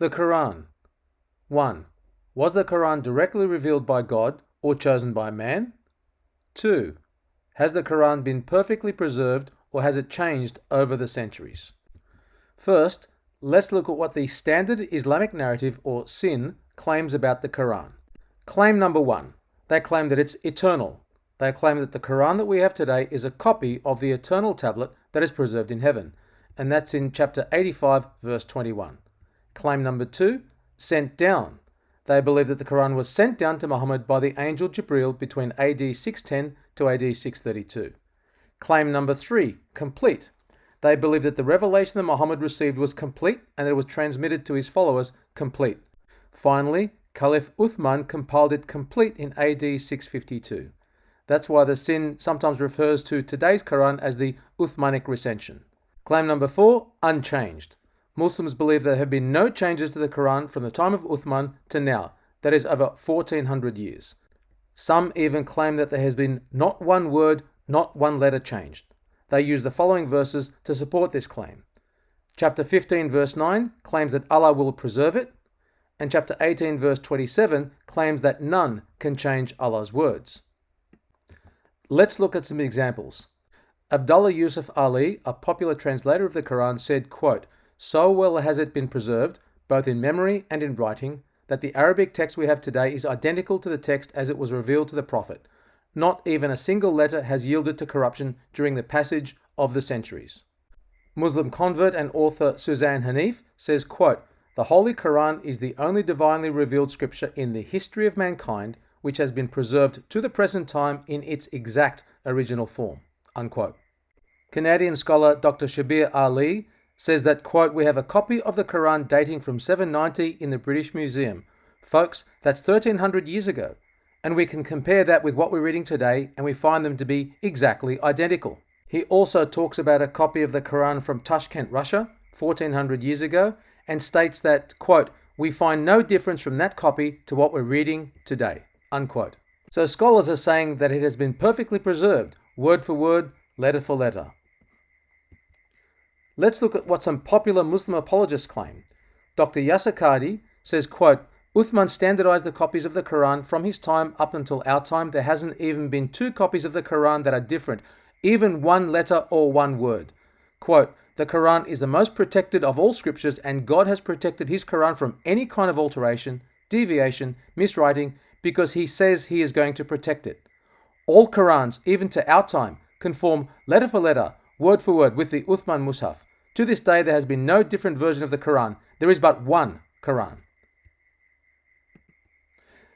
The Quran. 1. Was the Quran directly revealed by God or chosen by man? 2. Has the Quran been perfectly preserved or has it changed over the centuries? First, let's look at what the standard Islamic narrative, or SIN, claims about the Quran. Claim number 1. They claim that it's eternal. They claim that the Quran that we have today is a copy of the eternal tablet that is preserved in heaven, and that's in chapter 85, verse 21. Claim number 2, sent down. They believe that the Quran was sent down to Muhammad by the angel Jibreel between AD 610 to AD 632. Claim number 3, complete. They believe that the revelation that Muhammad received was complete and that it was transmitted to his followers complete. Finally, Caliph Uthman compiled it complete in AD 652. That's why the SIN sometimes refers to today's Quran as the Uthmanic recension. Claim number 4, unchanged. Muslims believe there have been no changes to the Quran from the time of Uthman to now, that is over 1400 years. Some even claim that there has been not one word, not one letter changed. They use the following verses to support this claim. Chapter 15 verse 9 claims that Allah will preserve it, and chapter 18 verse 27 claims that none can change Allah's words. Let's look at some examples. Abdullah Yusuf Ali, a popular translator of the Quran, said, quote, "So well has it been preserved, both in memory and in writing, that the Arabic text we have today is identical to the text as it was revealed to the Prophet. Not even a single letter has yielded to corruption during the passage of the centuries." Muslim convert and author Suzanne Hanif says, quote, "The Holy Quran is the only divinely revealed scripture in the history of mankind which has been preserved to the present time in its exact original form." Unquote. Canadian scholar Dr. Shabir Ali says that, quote, "We have a copy of the Quran dating from 790 in the British Museum. Folks, that's 1300 years ago. And we can compare that with what we're reading today and we find them to be exactly identical." He also talks about a copy of the Quran from Tashkent, Russia, 1400 years ago, and states that, quote, "We find no difference from that copy to what we're reading today." Unquote. So scholars are saying that it has been perfectly preserved, word for word, letter for letter. Let's look at what some popular Muslim apologists claim. Dr. Yasser Qadi says, quote, "Uthman standardized the copies of the Quran from his time up until our time. There hasn't even been two copies of the Quran that are different, even one letter or one word. Quote, the Quran is the most protected of all scriptures and God has protected his Quran from any kind of alteration, deviation, miswriting, because he says he is going to protect it. All Qurans, even to our time, conform letter for letter, word for word with the Uthman Mus'haf. To this day, there has been no different version of the Quran. There is but one Quran."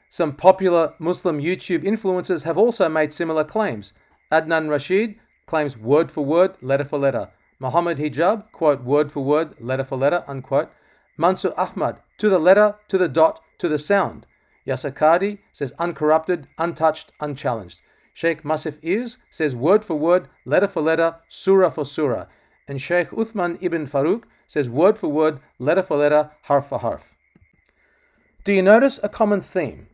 Some popular Muslim YouTube influencers have also made similar claims. Adnan Rashid claims word for word, letter for letter. Muhammad Hijab, quote, "word for word, letter for letter," unquote. Mansur Ahmad, to the letter, to the dot, to the sound. Yasser Qadi says uncorrupted, untouched, unchallenged. Sheikh Masif Iz says word for word, letter for letter, surah for surah. And Sheikh Uthman ibn Farouk says word for word, letter for letter, harf for harf. Do you notice a common theme?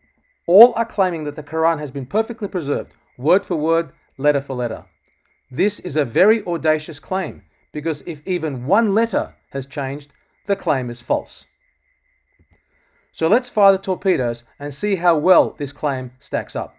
All are claiming that the Quran has been perfectly preserved, word for word, letter for letter. This is a very audacious claim, because if even one letter has changed, the claim is false. So let's fire the torpedoes and see how well this claim stacks up.